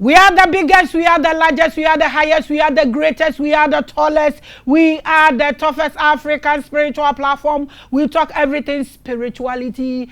We are the biggest, we are the largest, we are the highest, we are the greatest, we are the tallest, we are the toughest African spiritual platform. We talk everything spirituality,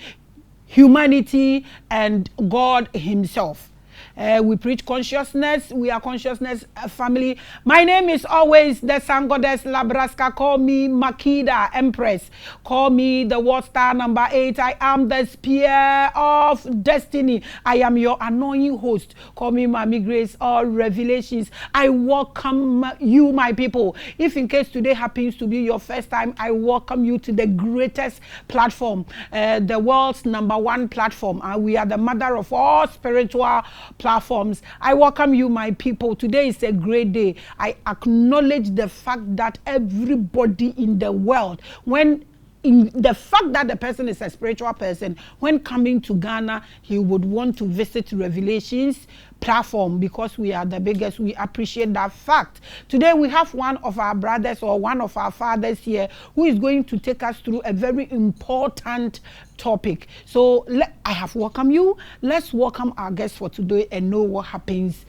humanity, and God himself. We preach consciousness. We are consciousness family. My name is always the Sun Goddess Labraska. Call me Makida Empress. Call me the World Star number 8. I am the Spear of Destiny. I am your annoying host. Call me Maame Grace. All revelations. I welcome you, my people. If in case today happens to be your first time, I welcome you to the greatest platform, the world's #1 platform. We are the mother of all spiritual platforms. I welcome you, my people. Today is a great day. I acknowledge the fact that everybody in the world, the fact that the person is a spiritual person, when coming to Ghana, he would want to visit Revelations platform because we are the biggest. We appreciate that fact. Today we have one of our brothers or one of our fathers here who is going to take us through a very important topic. So I have welcomed you. Let's welcome our guest for today and know what happens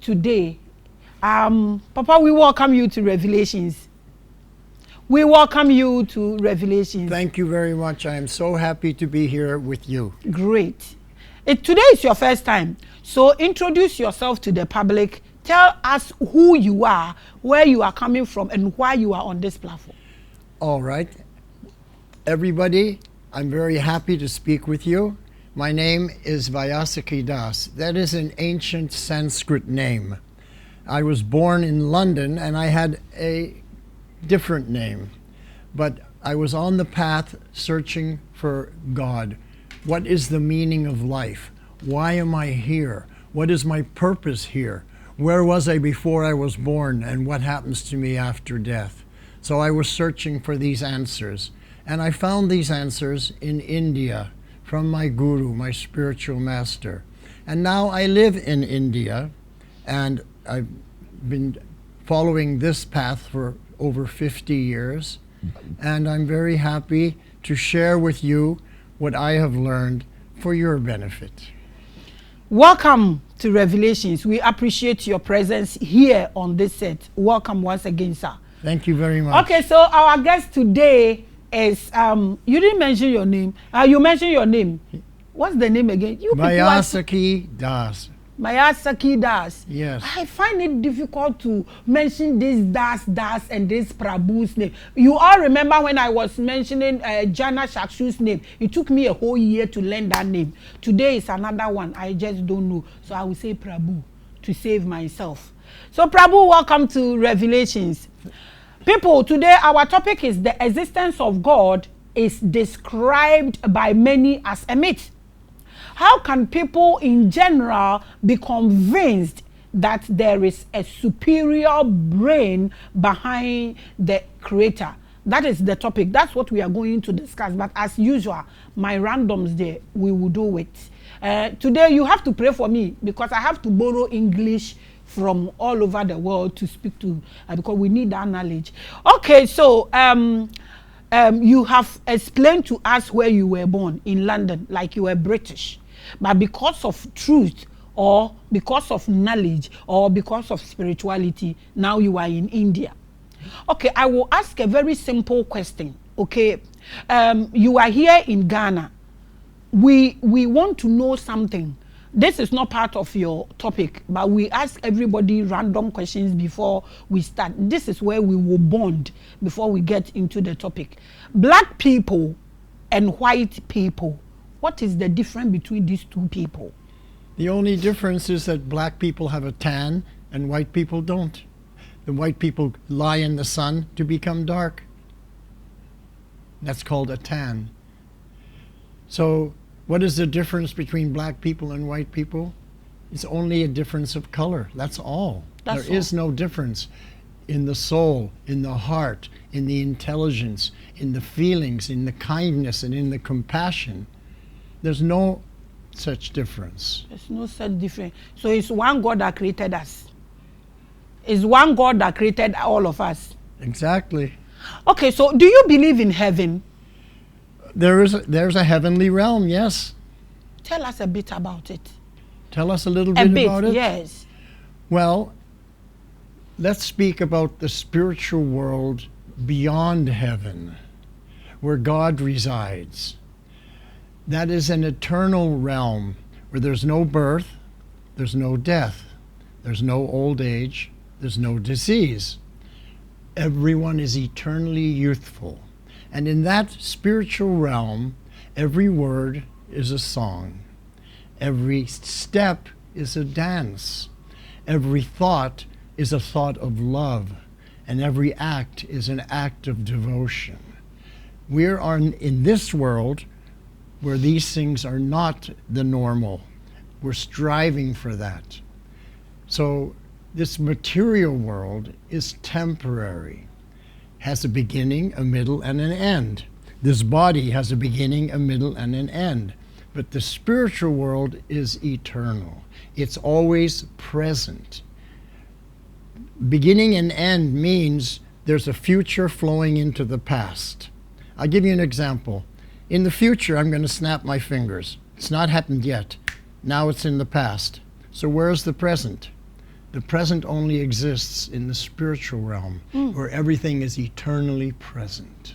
today. Papa, we welcome you to Revelations. We welcome you to Revelations. Thank you very much. I am so happy to be here with you. Great. Today is your first time, so introduce yourself to the public. Tell us who you are, where you are coming from, and why you are on this platform. All right. Everybody, I'm very happy to speak with you. My name is VAIYASAKI Das. That is an ancient Sanskrit name. I was born in London and I had a different name, but I was on the path searching for God. What is the meaning of life? Why am I here? What is my purpose here? Where was I before I was born, and what happens to me after death? So I was searching for these answers, and I found these answers in India from my guru, my spiritual master. And now I live in India, and I've been following this path for over 50 years, and I'm very happy to share with you what I have learned for your benefit. Welcome to Revelations. We appreciate your presence here on this set. Welcome once again, sir. Thank you very much. Okay, so our guest today is, you didn't mention your name. You mentioned your name. What's the name again? VAIYASAKI Das. VAIYASAKI Das. Yes. I find it difficult to mention this Das and this Prabhu's name. You all remember when I was mentioning Jana Shakshu's name? It took me a whole year to learn that name. Today is another one. I just don't know. So I will say Prabhu to save myself. So Prabhu, welcome to Revelations. People, today our topic is the existence of God is described by many as a myth. How can people in general be convinced that there is a superior brain behind the creator? That is the topic. That's what we are going to discuss. But as usual, my randoms there, we will do it. Today you have to pray for me because I have to borrow English from all over the world to speak to, because we need that knowledge. Okay, so you have explained to us where you were born in London, like you were British. But because of truth or because of knowledge or because of spirituality, now you are in India. Okay, I will ask a very simple question. Okay, you are here in Ghana. We want to know something. This is not part of your topic, but we ask everybody random questions before we start. This is where we will bond before we get into the topic. Black people and white people. What is the difference between these two people? The only difference is that black people have a tan and white people don't. The white people lie in the sun to become dark. That's called a tan. So what is the difference between black people and white people? It's only a difference of color. That's all. There is no difference in the soul, in the heart, in the intelligence, in the feelings, in the kindness, and in the compassion. There's no such difference. There's no such difference. So it's one God that created us. It's one God that created all of us. Exactly. Okay, so do you believe in heaven? There's a heavenly realm, yes. Tell us a bit about it. tell us a little A bit bit, about it? yes. Well, let's speak about the spiritual world beyond heaven, where God resides. That is an eternal realm where there's no birth, there's no death, there's no old age, there's no disease. Everyone is eternally youthful. And in that spiritual realm, every word is a song. Every step is a dance. Every thought is a thought of love. And every act is an act of devotion. We are in this world where these things are not the normal. We're striving for that. So this material world is temporary, has a beginning, a middle, and an end. This body has a beginning, a middle, and an end. But the spiritual world is eternal. It's always present. Beginning and end means there's a future flowing into the past. I'll give you an example. In the future, I'm going to snap my fingers. It's not happened yet. Now it's in the past. So where's the present? The present only exists in the spiritual realm, where everything is eternally present.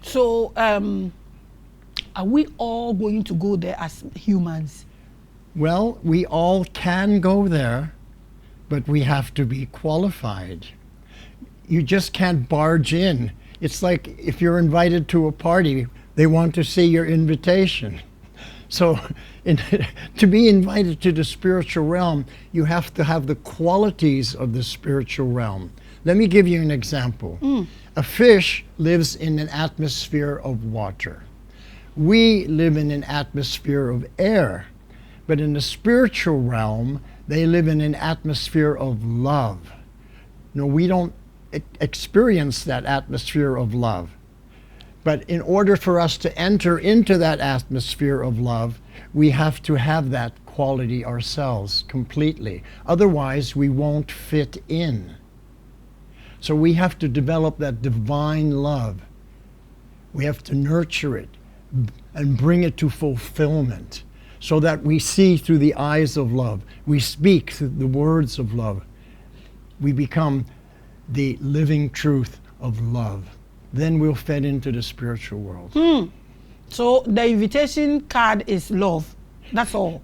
So, are we all going to go there as humans? Well, we all can go there, but we have to be qualified. You just can't barge in. It's like if you're invited to a party, they want to see your invitation. So to be invited to the spiritual realm, you have to have the qualities of the spiritual realm. Let me give you an example. A fish lives in an atmosphere of water. We live in an atmosphere of air. But in the spiritual realm, they live in an atmosphere of love. No, we don't experience that atmosphere of love. But in order for us to enter into that atmosphere of love, we have to have that quality ourselves completely. Otherwise, we won't fit in. So we have to develop that divine love. We have to nurture it and bring it to fulfillment so that we see through the eyes of love. We speak through the words of love. We become the living truth of love. Then we'll fit into the spiritual world. So the invitation card is love. That's all.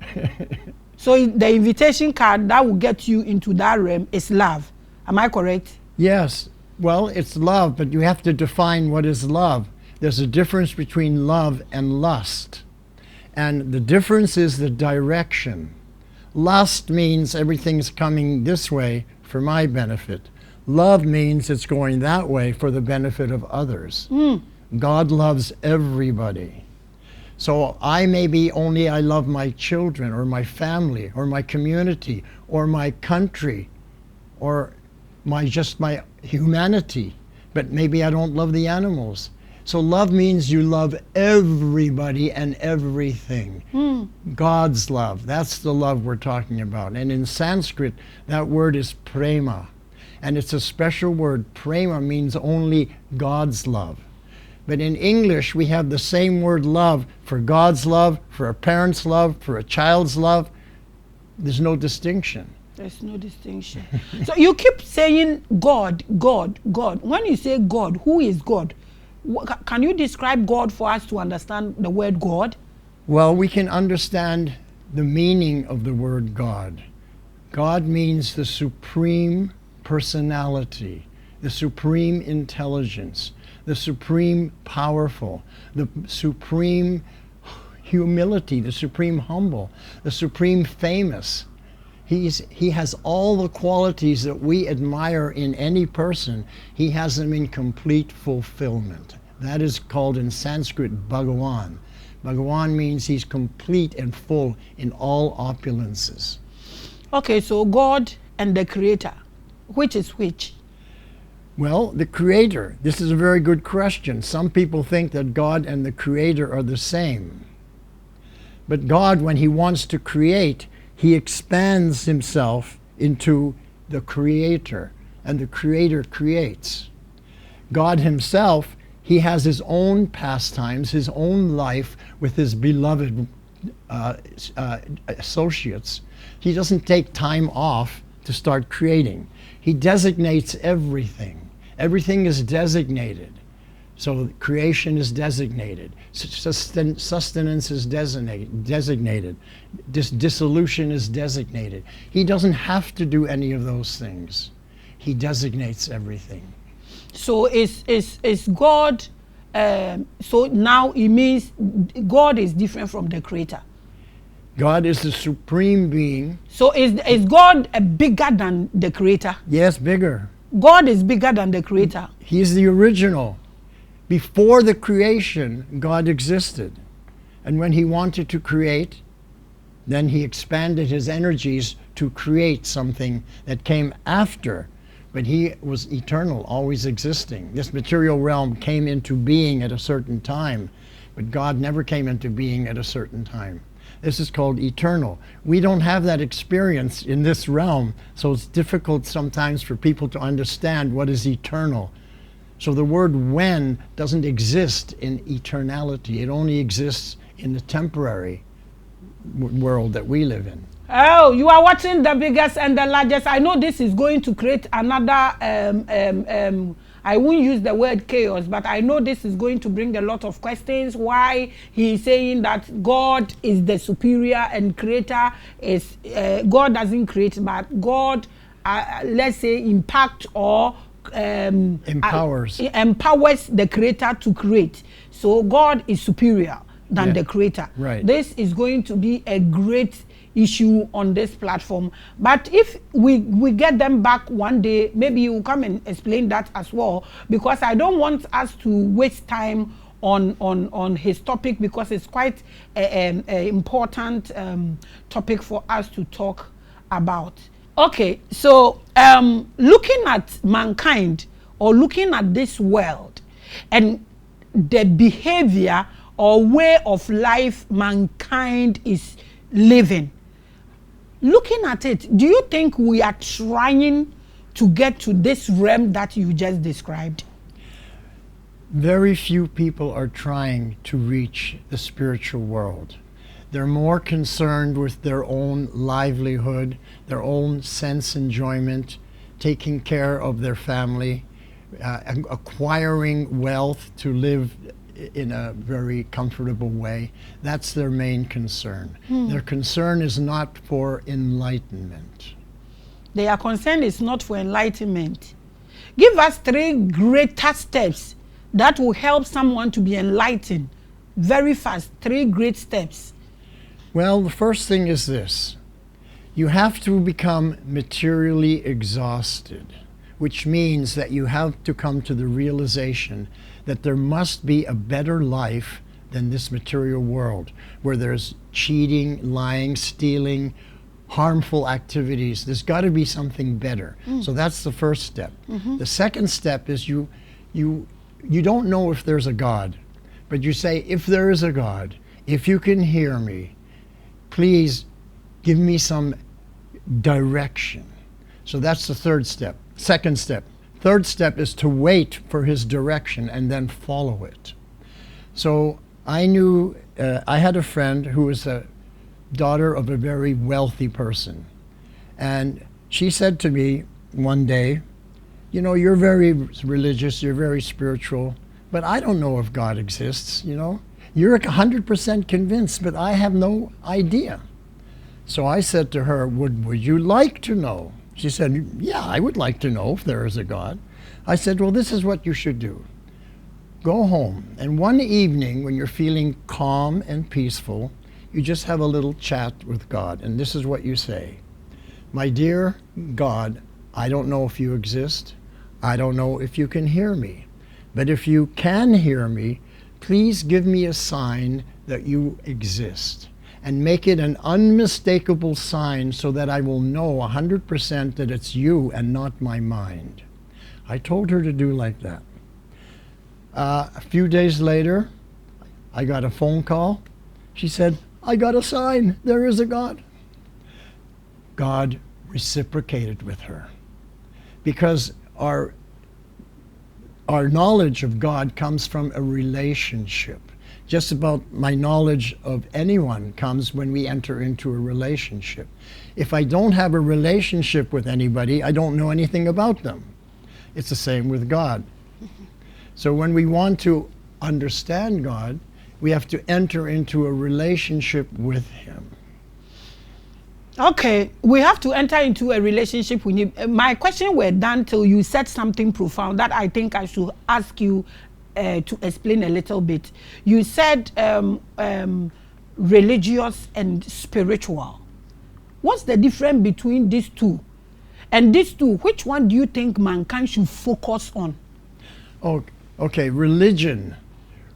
So the invitation card that will get you into that realm is love. Am I correct? Yes. Well, it's love, but you have to define what is love. There's a difference between love and lust. And the difference is the direction. Lust means everything's coming this way for my benefit. Love means it's going that way for the benefit of others. God loves everybody. So I love my children or my family or my community or my country or my humanity, but maybe I don't love the animals. So love means you love everybody and everything. God's love, that's the love we're talking about. And in Sanskrit, that word is prema. And it's a special word. Prema means only God's love. But in English, we have the same word love for God's love, for a parent's love, for a child's love. There's no distinction. There's no distinction. So you keep saying God, God, God. When you say God, who is God? Can you describe God for us to understand the word God? Well, we can understand the meaning of the word God. God means the supreme personality, the supreme intelligence, the supreme powerful, the supreme humility, the supreme humble, the supreme famous. He has all the qualities that we admire in any person. He has them in complete fulfillment. That is called in Sanskrit Bhagawan. Bhagawan means he's complete and full in all opulences. Okay, so God and the Creator, which is which? Well, the Creator. This is a very good question. Some people think that God and the Creator are the same. But God, when he wants to create, he expands himself into the Creator, and the Creator creates. God himself, he has his own pastimes, his own life with his beloved associates. He doesn't take time off to start creating. He designates everything. Everything is designated. So creation is designated. Sustenance is designated. Dissolution is designated. He doesn't have to do any of those things. He designates everything. So is God, so now it means God is different from the creator. God is the supreme being. So is God bigger than the creator? Yes, bigger. God is bigger than the creator. He is the original. Before the creation, God existed. And when he wanted to create, then he expanded his energies to create something that came after. But he was eternal, always existing. This material realm came into being at a certain time, but God never came into being at a certain time. This is called eternal. We don't have that experience in this realm, so it's difficult sometimes for people to understand what is eternal. So the word when doesn't exist in eternality. It only exists in the temporary world that we live in. Oh, you are watching the biggest and the largest. I know this is going to create another, I won't use the word chaos, but I know this is going to bring a lot of questions. Why he is saying that God is the superior and creator is, God doesn't create, but God, let's say, impact or empowers the creator to create. So God is superior than the creator. Right. This is going to be a great issue on this platform, but if we get them back one day, maybe you will come and explain that as well, because I don't want us to waste time on his topic, because it's quite a important topic for us to talk about. Okay, so looking at mankind, or looking at this world and the behavior or way of life mankind is living, looking at it, do you think we are trying to get to this realm that you just described? Very few people are trying to reach the spiritual world. They're more concerned with their own livelihood, their own sense enjoyment, taking care of their family, acquiring wealth to live in a very comfortable way. That's their main concern. Their concern is not for enlightenment. Their concern is not for enlightenment. Give us 3 greater steps that will help someone to be enlightened very fast. 3 great steps. Well, the first thing is this. You have to become materially exhausted, which means that you have to come to the realization that there must be a better life than this material world, where there's cheating, lying, stealing, harmful activities. There's got to be something better. So that's the first step. The second step is you don't know if there's a God, but you say, if there is a God, if you can hear me, please give me some direction. So that's the third step. Second step. Third step is to wait for his direction and then follow it. So I knew, I had a friend who was a daughter of a very wealthy person. And she said to me one day, you know, you're very religious, you're very spiritual, but I don't know if God exists, you know. You're 100% convinced, but I have no idea. So I said to her, would you like to know? She said, yeah, I would like to know if there is a God. I said, well, this is what you should do. Go home, and one evening when you're feeling calm and peaceful, you just have a little chat with God, and this is what you say. My dear God, I don't know if you exist. I don't know if you can hear me. But if you can hear me, please give me a sign that you exist. And make it an unmistakable sign so that I will know 100% that it's you and not my mind. I told her to do like that. A few days later, I got a phone call. She said, I got a sign, there is a God. God reciprocated with her. Because our knowledge of God comes from a relationship. Just about my knowledge of anyone comes when we enter into a relationship. If I don't have a relationship with anybody, I don't know anything about them. It's the same with God. So when we want to understand God, we have to enter into a relationship with Him. Okay, we have to enter into a relationship with Him. My question were done till you said something profound that I think I should ask you to explain a little bit. You said religious and spiritual. What's the difference between these two? And these two, which one do you think mankind should focus on? Oh, okay, religion.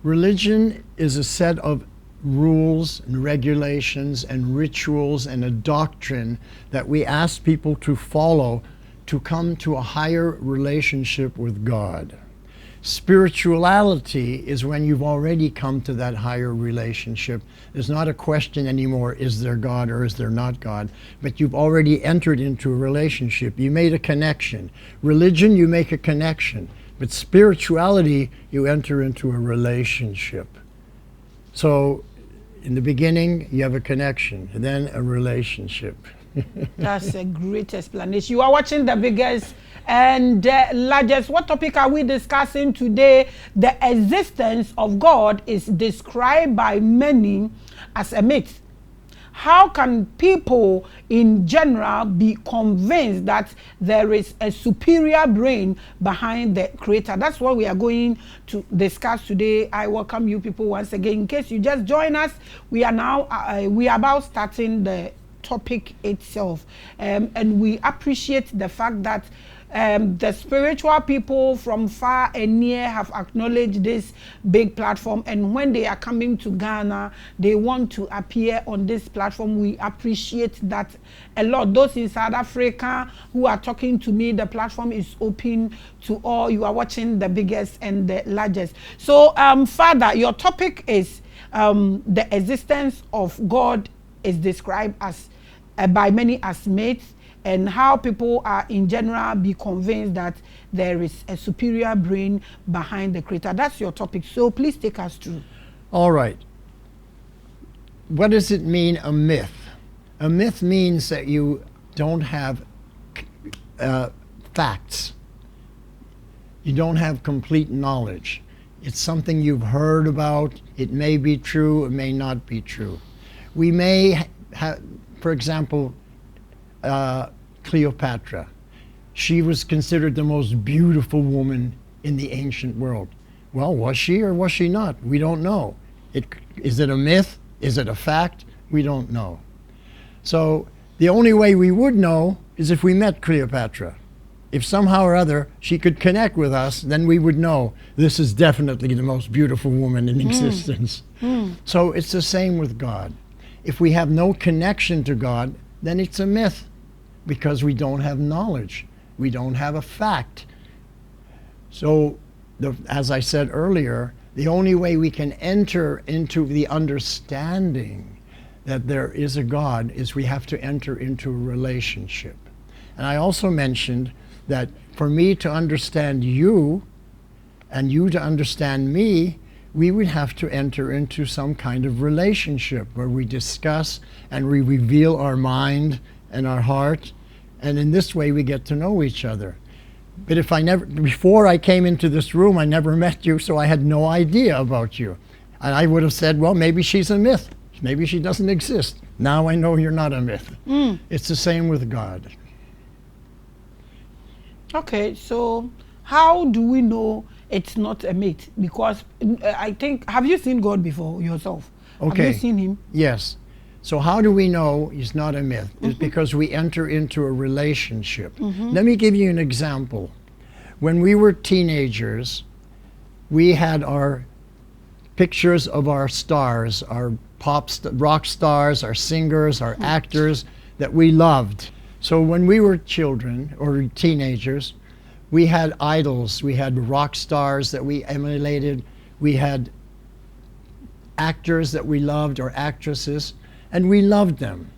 Religion is a set of rules and regulations and rituals and a doctrine that we ask people to follow to come to a higher relationship with God. Spirituality is when you've already come to that higher relationship. There's not a question anymore, is there God or is there not God? But you've already entered into a relationship. You made a connection. Religion, you make a connection. But spirituality, you enter into a relationship. So in the beginning, you have a connection, and then a relationship. That's a great explanation. You are watching The Biggest and Largest. What topic are we discussing today? The existence of God is described by many as a myth. How can people in general be convinced that there is a superior brain behind the creator? That's what we are going to discuss today. I welcome you people once again. In case you just join us, we are now we are about starting the topic itself, and we appreciate the fact that the spiritual people from far and near have acknowledged this big platform, and when they are coming to Ghana, they want to appear on this platform. We appreciate that a lot. Those in South Africa who are talking to me, the platform is open to all. You are watching The Biggest and the Largest. So, Father, your topic is the existence of God is described as by many as myths, and how people are in general be convinced that there is a superior brain behind the creator. That's your topic. So please take us through. All right. What does it mean, a myth? A myth means that you don't have facts. You don't have complete knowledge. It's something you've heard about. It may be true, it may not be true. We may have, for example, Cleopatra. She was considered the most beautiful woman in the ancient world. Well, was she or was she not? We don't know. Is it a myth? Is it a fact? We don't know. So the only way we would know is if we met Cleopatra. If somehow or other she could connect with us, then we would know this is definitely the most beautiful woman in existence. So it's the same with God. If we have no connection to God, then it's a myth, because we don't have knowledge. We don't have a fact. So, as I said earlier, the only way we can enter into the understanding that there is a God is we have to enter into a relationship. And I also mentioned that for me to understand you, and you to understand me, we would have to enter into some kind of relationship where we discuss and we reveal our mind and our heart, and in this way we get to know each other. But if before I came into this room, I never met you, so I had no idea about you. And I would have said, well, maybe she's a myth. Maybe she doesn't exist. Now I know you're not a myth. It's the same with God. Okay, so how do we know it's not a myth? Because I think, have you seen God before yourself? Okay. Have you seen him? Yes. So how do we know he's not a myth? It's because we enter into a relationship. Let me give you an example. When we were teenagers, we had our pictures of our stars, our rock stars, our singers, our actors that we loved. So when we were children or teenagers, we had idols. We had rock stars that we emulated. We had actors that we loved, or actresses, and we loved them.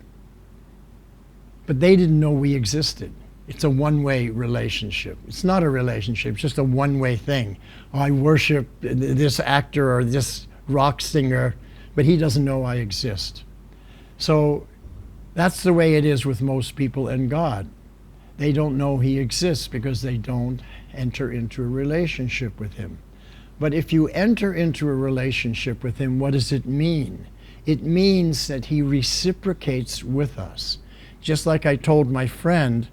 But they didn't know we existed. It's a one-way relationship. It's not a relationship, it's just a one-way thing. I worship this actor or this rock singer, but he doesn't know I exist. So that's the way it is with most people and God. They don't know he exists because they don't enter into a relationship with him. But if you enter into a relationship with him, what does it mean? It means that he reciprocates with us. Just like I told my friend,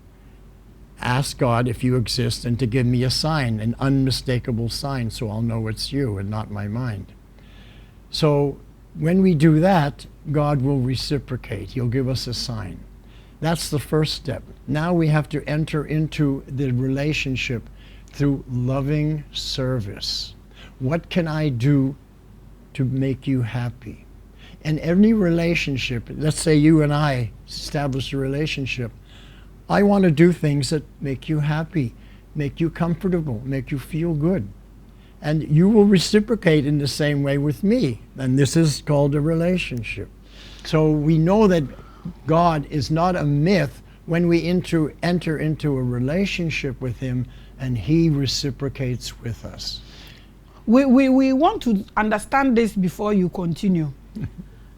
ask God if you exist and to give me a sign, an unmistakable sign, so I'll know it's you and not my mind. So when we do that, God will reciprocate. He'll give us a sign. That's the first step. Now we have to enter into the relationship through loving service. What can I do to make you happy? In any relationship, let's say you and I establish a relationship, I want to do things that make you happy, make you comfortable, make you feel good. And you will reciprocate in the same way with me. And this is called a relationship. So we know that God is not a myth when we enter into a relationship with him and he reciprocates with us. We want to understand this before you continue.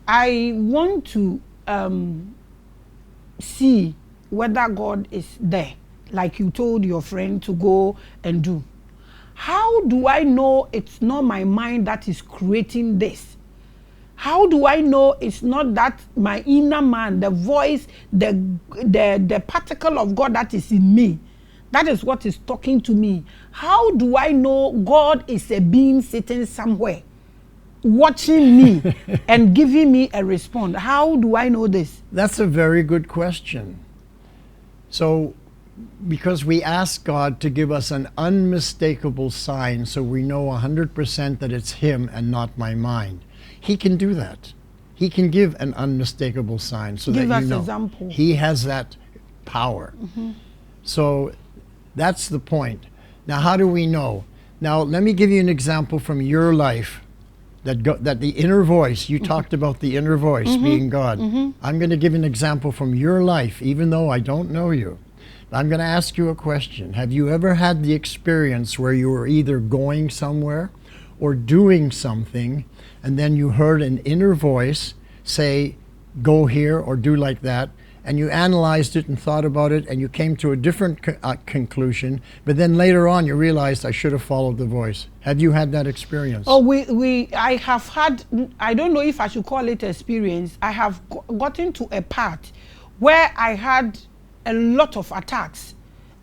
I want to see whether God is there, like you told your friend to go and do. How do I know it's not my mind that is creating this? How do I know it's not that my inner man, the voice, the particle of God that is in me, that is what is talking to me? How do I know God is a being sitting somewhere, watching me and giving me a response? How do I know this? That's a very good question. So, because we ask God to give us an unmistakable sign so we know 100% that it's him and not my mind. He can do that. He can give an unmistakable sign so that you know. Give us example. He has that power. So that's the point. Now, how do we know? Now, let me give you an example from your life that the inner voice, you talked about the inner voice being God. I'm going to give an example from your life, even though I don't know you. I'm going to ask you a question. Have you ever had the experience where you were either going somewhere or doing something, and then you heard an inner voice say, go here or do like that, and you analyzed it and thought about it, and you came to a different conclusion, but then later on you realized I should have followed the voice? Have you had that experience? Oh, I have had, I don't know if I should call it experience. I have gotten to a part where I had a lot of attacks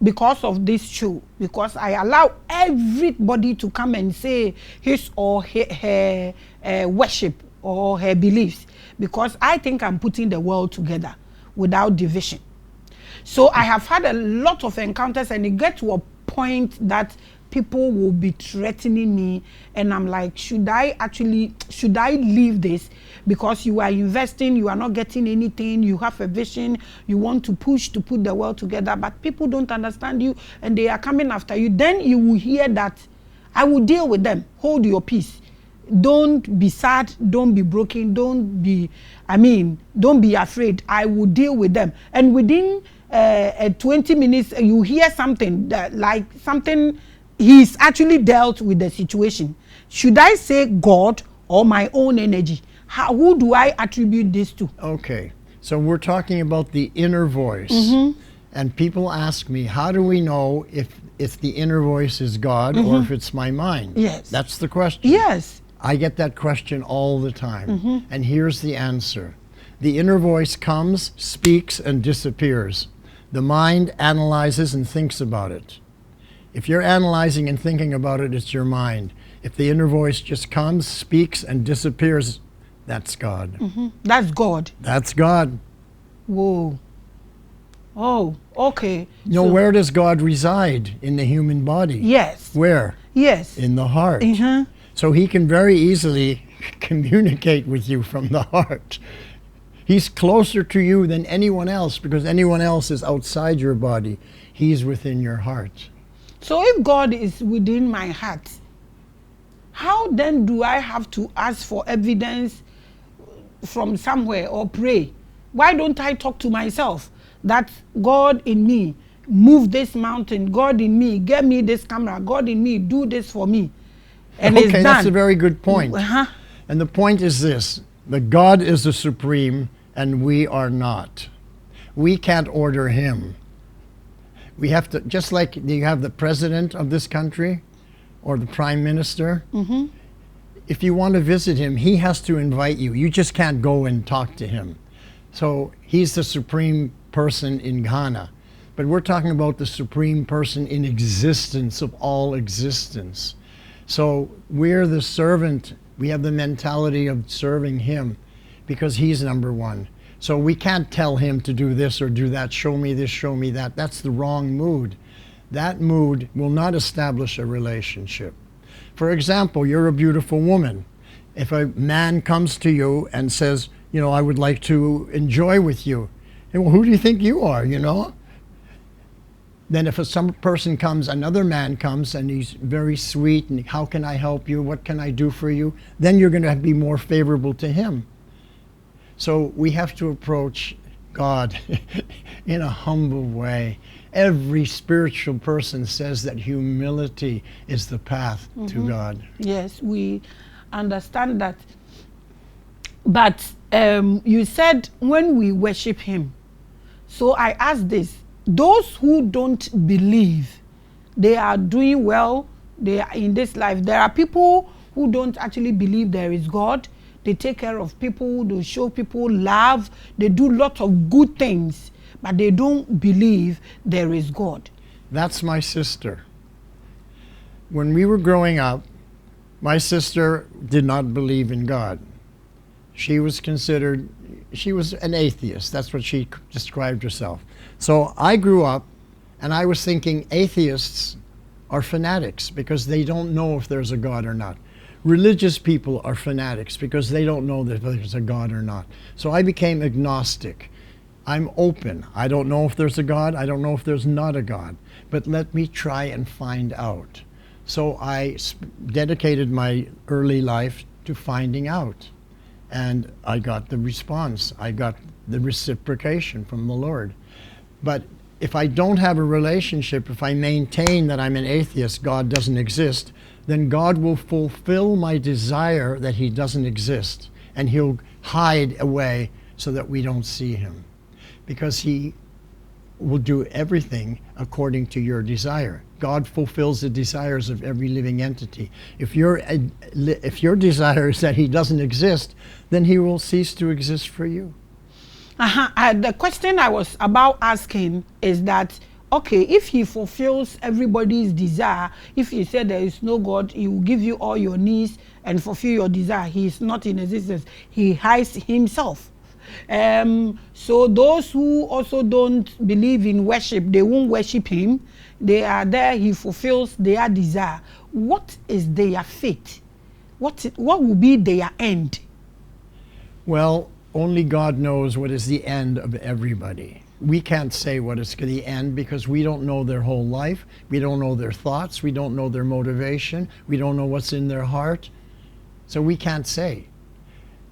because of this show, because I allow everybody to come and say his or her worship or her beliefs, because I think I'm putting the world together without division. So I have had a lot of encounters, and it gets to a point that people will be threatening me, and I'm like, should I leave this? Because you are investing, you are not getting anything, you have a vision, you want to push to put the world together, but people don't understand you and they are coming after you. Then you will hear that I will deal with them. Hold your peace. Don't be sad, don't be broken, don't be afraid. I will deal with them. And within 20 minutes, you hear something like something, he's actually dealt with the situation. Should I say God or my own energy? Who do I attribute this to? Okay, so we're talking about the inner voice. And people ask me, how do we know if the inner voice is God or if it's my mind? Yes. That's the question. Yes. I get that question all the time. And here's the answer. The inner voice comes, speaks, and disappears. The mind analyzes and thinks about it. If you're analyzing and thinking about it, it's your mind. If the inner voice just comes, speaks, and disappears, that's God. That's God. That's God. Whoa. Oh, okay. You know, where does God reside? In the human body. Yes. Where? Yes. In the heart. So he can very easily communicate with you from the heart. He's closer to you than anyone else, because anyone else is outside your body. He's within your heart. So if God is within my heart, how then do I have to ask for evidence from somewhere or pray? Why don't I talk to myself that God in me, move this mountain, God in me, get me this camera, God in me, do this for me? And okay, that's a very good point. And the point is this, that God is the supreme and we are not. We can't order him. We have to, just like you have the president of this country or the prime minister, if you want to visit him, he has to invite you. You just can't go and talk to him. So he's the supreme person in Ghana. But we're talking about the supreme person in existence of all existence. So we're the servant. We have the mentality of serving him because he's number one. So we can't tell him to do this or do that, show me this, show me that. That's the wrong mood. That mood will not establish a relationship. For example, you're a beautiful woman. If a man comes to you and says, you know, I would like to enjoy with you, and well, who do you think you are, you know? Then if some person comes, another man comes and he's very sweet and how can I help you, what can I do for you, then you're going to be more favorable to him. So we have to approach God in a humble way. Every spiritual person says that humility is the path to God. Yes, we understand that. But you said when we worship him. So I ask this, those who don't believe, they are doing well, they are in this life. There are people who don't actually believe there is God. They take care of people, they show people love, they do lots of good things, but they don't believe there is God. That's my sister. When we were growing up, my sister did not believe in God. She was an atheist. That's what she described herself. So I grew up and I was thinking atheists are fanatics because they don't know if there's a God or not. Religious people are fanatics because they don't know if there's a God or not. So I became agnostic. I'm open. I don't know if there's a God. I don't know if there's not a God. But let me try and find out. So I dedicated my early life to finding out. And I got the response. I got the reciprocation from the Lord. But if I don't have a relationship, if I maintain that I'm an atheist, God doesn't exist, then God will fulfill my desire that he doesn't exist. And he'll hide away so that we don't see him. Because he will do everything according to your desire. God fulfills the desires of every living entity. If your desire is that he doesn't exist, then he will cease to exist for you. The question I was about asking is that, okay, if he fulfills everybody's desire, if he said there is no God, he will give you all your needs and fulfill your desire. He is not in existence. He hides himself. So those who also don't believe in worship, they won't worship him. They are there, he fulfills their desire. What is their fate? What will be their end? Well, only God knows what is the end of everybody. We can't say what is the end because we don't know their whole life. We don't know their thoughts. We don't know their motivation. We don't know what's in their heart. So we can't say.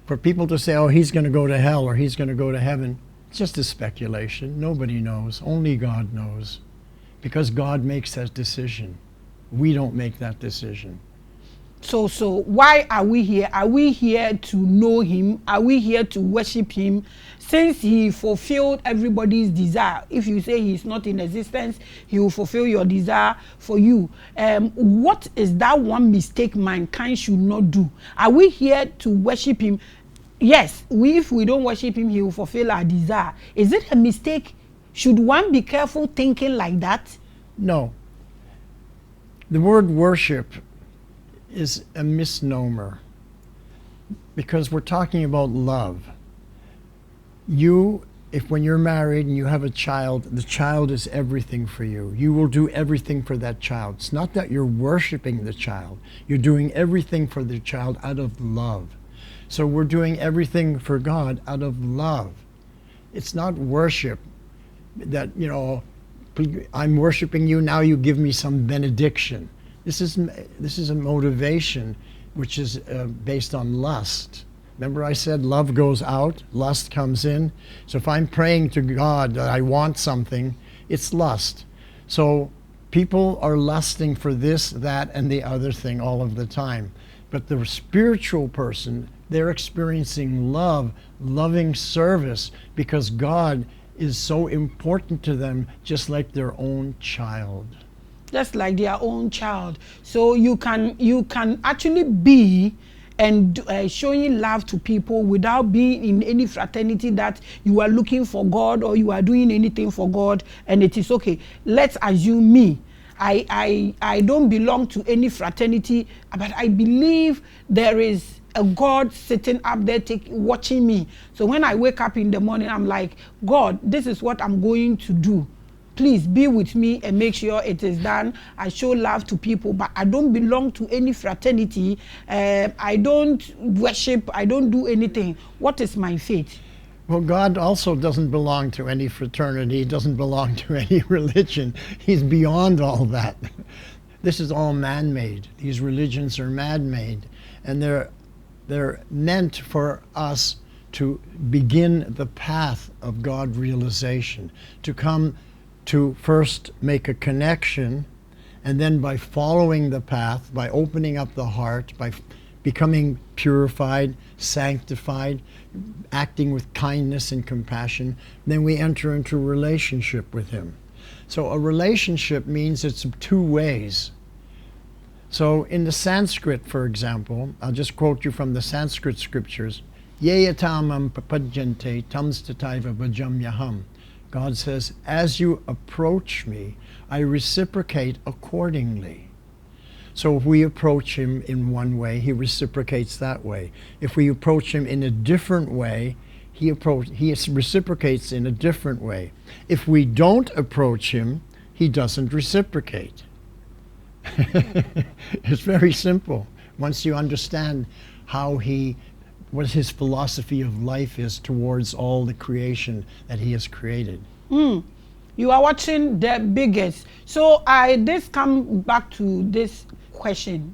For people to say, oh, he's going to go to hell or he's going to go to heaven, it's just a speculation. Nobody knows. Only God knows. Because God makes that decision. We don't make that decision. So why are we here? Are we here to know him? Are we here to worship him? Since he fulfilled everybody's desire. If you say he's not in existence, he will fulfill your desire for you. What is that one mistake mankind should not do? Are we here to worship him? Yes, if we don't worship him, he will fulfill our desire. Is it a mistake? Should one be careful thinking like that? No. The word worship is a misnomer because we're talking about love. When you're married and you have a child, the child is everything for you. You will do everything for that child. It's not that you're worshiping the child. You're doing everything for the child out of love. So we're doing everything for God out of love. It's not worship that, you know, I'm worshiping you, now you give me some benediction. This is a motivation which is based on lust. Remember I said love goes out, lust comes in. So if I'm praying to God that I want something, it's lust. So people are lusting for this, that, and the other thing all of the time. But the spiritual person, they're experiencing love, loving service, because God is so important to them, just like their own child. Just like their own child. So you can actually be and showing love to people without being in any fraternity that you are looking for God or you are doing anything for God, and it is okay. Let's assume me. I don't belong to any fraternity, but I believe there is a God sitting up there watching me. So when I wake up in the morning, I'm like, God, this is what I'm going to do. Please be with me and make sure it is done. I show love to people, but I don't belong to any fraternity. I don't worship. I don't do anything. What is my faith? Well, God also doesn't belong to any fraternity. He doesn't belong to any religion. He's beyond all that. This is all man-made. These religions are man-made, and they're meant for us to begin the path of God realization, to come to first make a connection, and then by following the path, by opening up the heart, by becoming purified, sanctified, acting with kindness and compassion, then we enter into a relationship with Him. So a relationship means it's two ways. So in the Sanskrit, for example, I'll just quote you from the Sanskrit scriptures, Yeyatamam papajante tamstataiva bhajamyaham. God says, as you approach me, I reciprocate accordingly. So if we approach Him in one way, He reciprocates that way. If we approach Him in a different way, He reciprocates in a different way. If we don't approach Him, He doesn't reciprocate. It's very simple. Once you understand what His philosophy of life is towards all the creation that He has created. You are watching the biggest. So this come back to this question.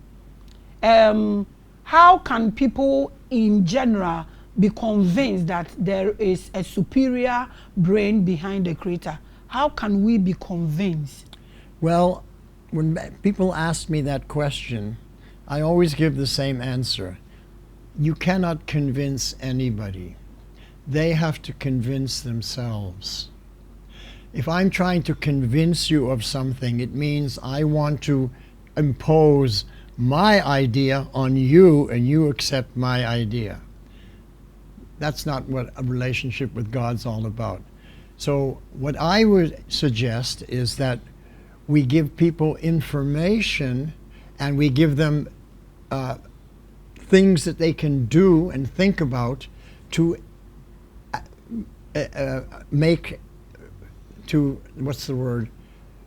How can people in general be convinced that there is a superior brain behind the creator? How can we be convinced? Well, when people ask me that question, I always give the same answer. You cannot convince anybody. They have to convince themselves. If I'm trying to convince you of something, it means I want to impose my idea on you and you accept my idea. That's not what a relationship with God's all about. So what I would suggest is that we give people information and we give them things that they can do and think about to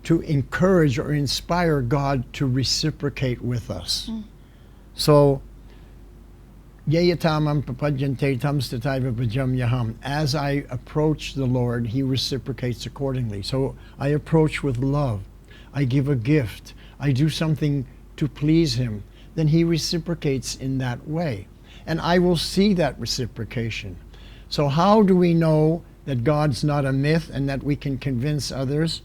to encourage or inspire God to reciprocate with us. So, as I approach the Lord, He reciprocates accordingly. So I approach with love. I give a gift. I do something to please Him. Then He reciprocates in that way. And I will see that reciprocation. So how do we know that God's not a myth and that we can convince others?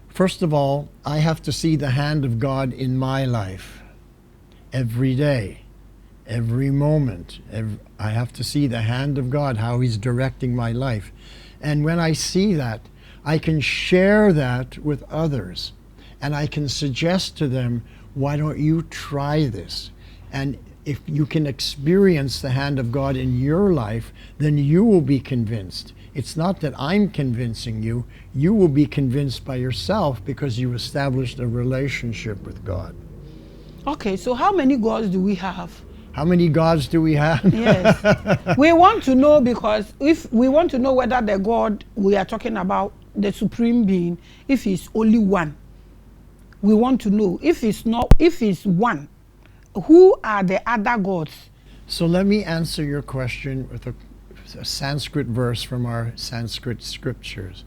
First of all, I have to see the hand of God in my life. Every day, every moment, I have to see the hand of God, how He's directing my life. And when I see that, I can share that with others. And I can suggest to them, why don't you try this? And if you can experience the hand of God in your life, then you will be convinced. It's not that I'm convincing you. You will be convinced by yourself because you established a relationship with God. Okay, so how many gods do we have? How many gods do we have? Yes. We want to know, because if we want to know whether the God we are talking about, the supreme being, if He's only one, we want to know. If He's one, who are the other gods? So let me answer your question with a Sanskrit verse from our Sanskrit scriptures.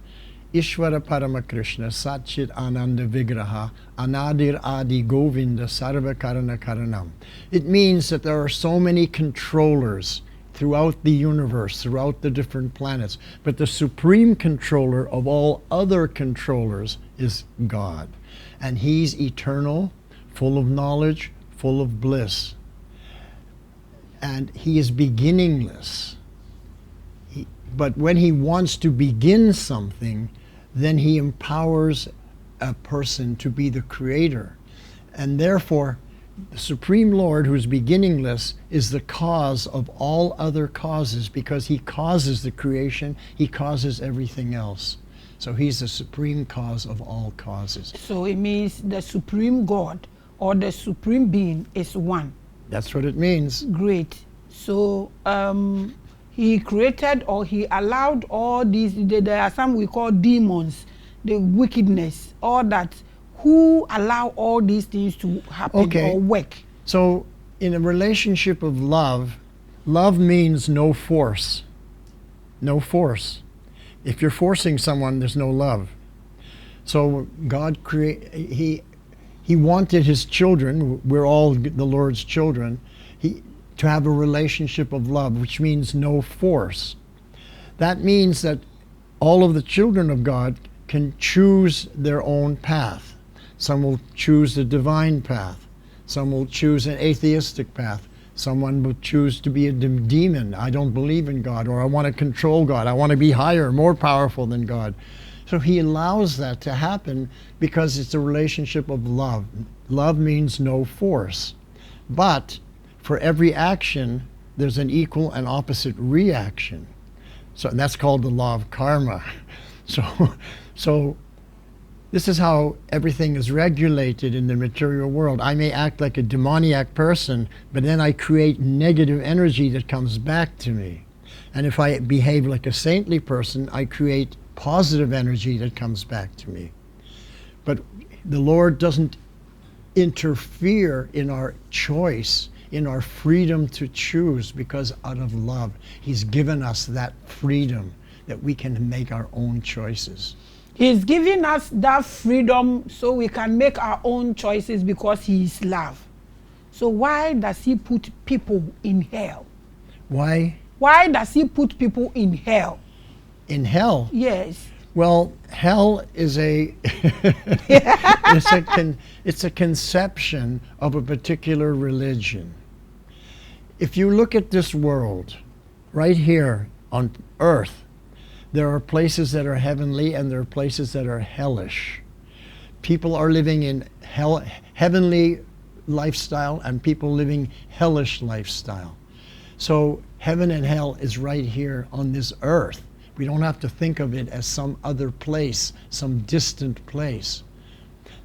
Ishvara Parama Krishna Satchit Ananda Vigraha Anadir Adi Govinda Sarva Karana Karanam. It means that there are so many controllers throughout the universe, throughout the different planets, but the supreme controller of all other controllers is God. And He's eternal, full of knowledge, full of bliss. and he is beginningless. But when he wants to begin something, then he empowers a person to be the creator. And therefore, the Supreme Lord, who is beginningless, is the cause of all other causes, because he causes the creation, he causes everything else. So he's the supreme cause of all causes. So it means the supreme God or the supreme being is one. That's what it means. Great. So he created, or he allowed all these, there are some we call demons, the wickedness, all that, who allow all these things to happen or work. So in a relationship of love, love means no force. No force. If you're forcing someone, there's no love. So God he wanted his children, we're all the Lord's children, to have a relationship of love, which means no force. That means that all of the children of God can choose their own path. Some will choose the divine path. Some will choose an atheistic path. Someone will choose to be a demon. I don't believe in God, or I want to control God. I want to be higher, more powerful than God. So he allows that to happen because it's a relationship of love. Love means no force. But for every action, there's an equal and opposite reaction. So that's called the law of karma. So this is how everything is regulated in the material world. I may act like a demoniac person, but then I create negative energy that comes back to me. And if I behave like a saintly person, I create positive energy that comes back to me. But the Lord doesn't interfere in our choice, in our freedom to choose, because out of love, he's given us that freedom that we can make our own choices. He's giving us that freedom so we can make our own choices because he is love. So why does he put people in hell? Why? Why does he put people in hell? In hell? Yes. Well, hell is it's a conception of a particular religion. If you look at this world, right here on earth, there are places that are heavenly and there are places that are hellish. People are living in heavenly lifestyle and people living hellish lifestyle. So heaven and hell is right here on this earth. We don't have to think of it as some other place, some distant place.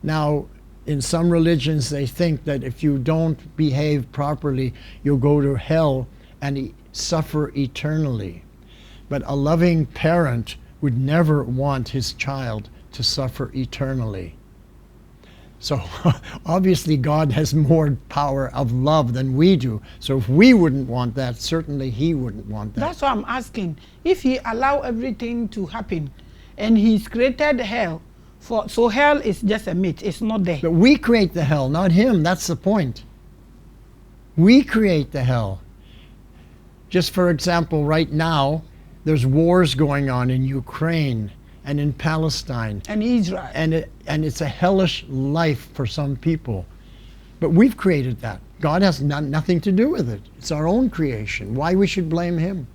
Now, in some religions, they think that if you don't behave properly, you'll go to hell and suffer eternally. But a loving parent would never want his child to suffer eternally. So obviously God has more power of love than we do. So if we wouldn't want that, certainly he wouldn't want that. That's what I'm asking. If he allow everything to happen and he's created hell, so hell is just a myth, it's not there. But we create the hell, not him. That's the point. We create the hell. Just for example, right now, there's wars going on in Ukraine and in Palestine. And Israel. And it's a hellish life for some people. But we've created that. God has nothing to do with it. It's our own creation. Why we should blame him?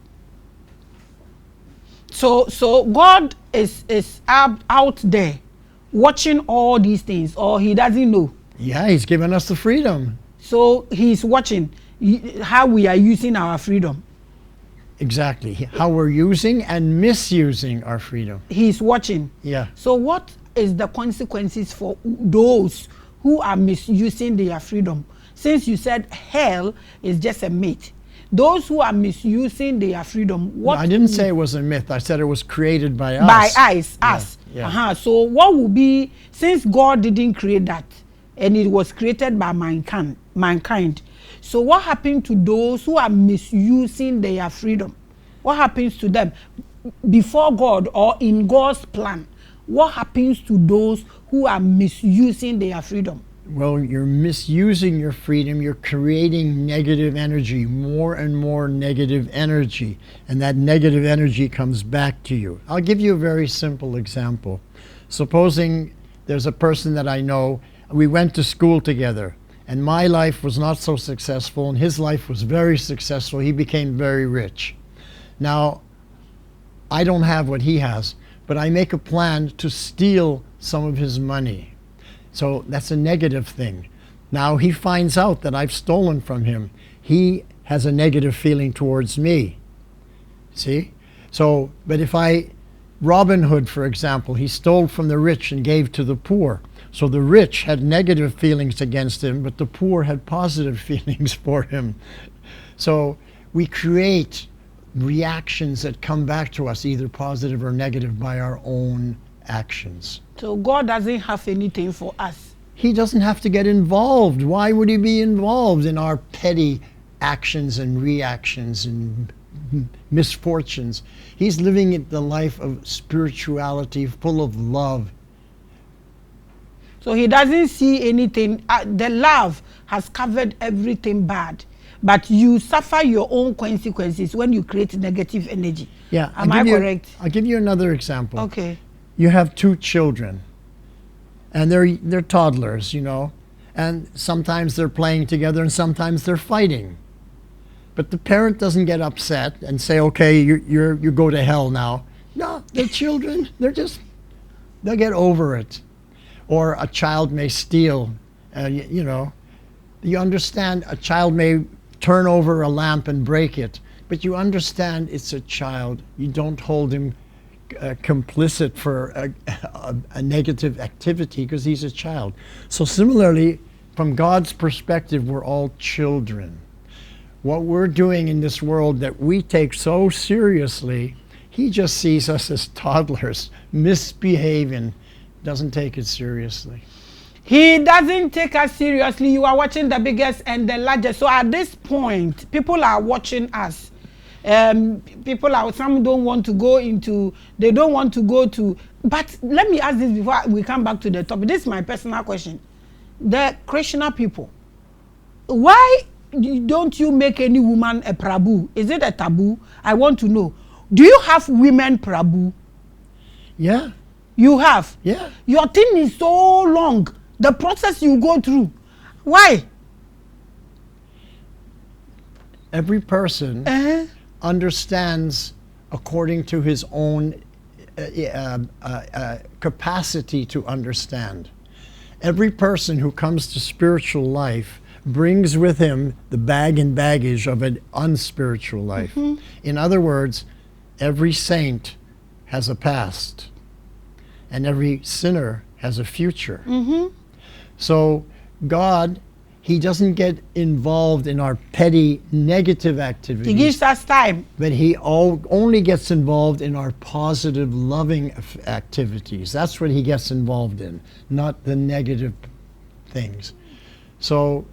So God is out there watching all these things, or he doesn't know? Yeah, he's given us the freedom. So he's watching how we are using our freedom. Exactly. How we're using and misusing our freedom. He's watching. Yeah. So what is the consequences for those who are misusing their freedom? Since you said hell is just a myth, those who are misusing their freedom, what? No, I didn't say it was a myth. I said it was created by us. By us. Yeah. So what will be, since God didn't create that, and it was created by mankind, so what happened to those who are misusing their freedom? What happens to them before God or in God's plan? What happens to those who are misusing their freedom? Well, you're misusing your freedom. You're creating negative energy, more and more negative energy. And that negative energy comes back to you. I'll give you a very simple example. Supposing there's a person that I know, we went to school together, And my life was not so successful, and his life was very successful. He became very rich. Now, I don't have what he has, but I make a plan to steal some of his money. So that's a negative thing. Now he finds out that I've stolen from him. He has a negative feeling towards me. See? So, but if Robin Hood, for example, he stole from the rich and gave to the poor. So the rich had negative feelings against him, but the poor had positive feelings for him. So we create reactions that come back to us, either positive or negative, by our own actions. So God doesn't have anything for us. He doesn't have to get involved. Why would he be involved in our petty actions and reactions and misfortunes? He's living the life of spirituality, full of love. So he doesn't see anything. The love has covered everything bad. But you suffer your own consequences when you create negative energy. Yeah. Am I correct? I'll give you another example. Okay. You have 2 children, and they're toddlers, you know, and sometimes they're playing together and sometimes they're fighting. But the parent doesn't get upset and say, okay, you go to hell now. No, they're children. They'll get over it. Or a child may steal, you know. You understand a child may turn over a lamp and break it, but you understand it's a child. You don't hold him complicit for a negative activity because he's a child. So similarly, from God's perspective, we're all children. What we're doing in this world that we take so seriously, he just sees us as toddlers, misbehaving, doesn't take it seriously. He doesn't take us seriously. You are watching the biggest and the largest. So at this point, people are watching us. Some don't want to go into, they don't want to go to, but let me ask this before we come back to the topic. This is my personal question. The Krishna people, why don't you make any woman a Prabhu? Is it a taboo? I want to know. Do you have women Prabhu? Yeah. You have? Yeah. Your thing is so long. The process you go through. Why? Every person understands according to his own capacity to understand. Every person who comes to spiritual life brings with him the bag and baggage of an unspiritual life. Mm-hmm. In other words, every saint has a past, and every sinner has a future. Mm-hmm. So God, he doesn't get involved in our petty negative activities. He gives us time. But he only gets involved in our positive, loving activities. That's what he gets involved in, not the negative things. So